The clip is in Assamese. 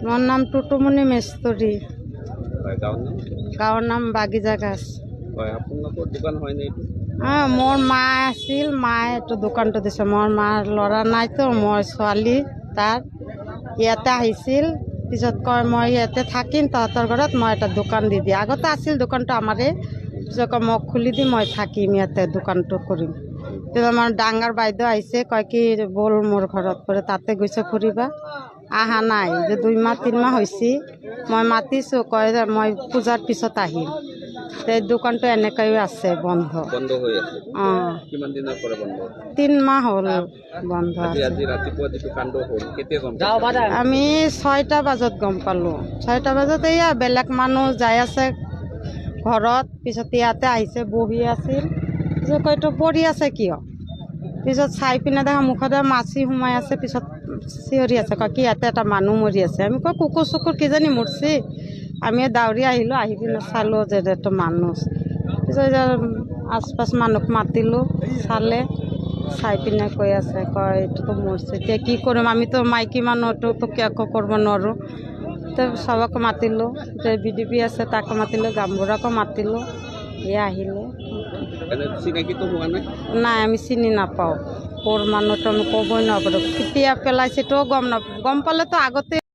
মোৰ নাম টুটুমণি মেস্তৰী, হয়, গাঁৱৰ নাম? গাঁৱৰ নাম বাগিজা গাছ। হয়, আপোনালোকৰ দোকান হয়নে এইটো? মোৰ মা আছিল, মায়ে এইটো দোকানটো দিছে। মোৰ মাৰ ল'ৰা নাইতো, মই ছোৱালী তাৰ ইয়াতে আহিছিল। পিছত কয় মই ইয়াতে থাকিম তহঁতৰ ঘৰত, মই এটা দোকান দি দিয়ে। আগতে আছিল দোকানটো আমাৰে, পিছত কয় মোক খুলি দি মই থাকিম ইয়াতে দোকানটো কৰিম। তেতিয়া আমাৰ ডাঙৰ বাইদেউ আহিছে, কয় কি ব'ল মোৰ ঘৰত কৰে, তাতে গৈছে ফুৰিবা। অহা নাই যে 2 মাহ 3 মাহ হৈছে, মই মাতিছোঁ, কয় যে মই পূজাৰ পিছত আহিম। এই দোকানটো এনেকৈ আছে বন্ধ। বন্ধ হৈ আছে। অঁ, কিমান দিনৰ পৰা বন্ধ? 3 মাহ হ'ল বন্ধ আছে। আজি ৰাতিপুৱা যিটো কাণ্ড হ'ল কেতিয়া গম পাইছে? আমি 6টা বজাত গম পালোঁ। 6টা বজাত এয়া বেলেগ মানুহ যাই আছে ঘৰত, পিছত ইয়াতে আহিছে বহি আছিল। পিছত কয় এইটো পৰি আছে কিয়? পিছত চাই পিনে দেখা মুখতে মাছি সোমাই আছে। পিছত চিঞৰি আছে, কয় কি ইয়াতে এটা মানুহ মৰি আছে। আমি কয় কুকুৰ চুকুৰ কিজানি মৰছি। আমি দাউৰি আহিলোঁ, আহি পিনে চালোঁ যে এইটো মানুহ। পিছত আচ পাছ মানুহক মাতিলোঁ, চালে, চাই পিনে কৈ আছে, কয় এইটোতো মৰছে। এতিয়া কি কৰিম, আমিতো মাইকী মানুহটোতো একো কৰিব নোৱাৰোঁ। তো চবকে মাতিলোঁ, বিডিপি আছে তাকো মাতিলোঁ, গামবুঢ়াকো মাতিলোঁ, এয়া আহিলে। চিনাকিটো হোৱা নাই? নাই, আমি চিনি নাপাওঁ। ক'ৰ মানুহটো আমি ক'বই নোৱাৰোঁ, কেতিয়া পেলাইছেতো গম নাপাওঁ। গম পালেতো আগতে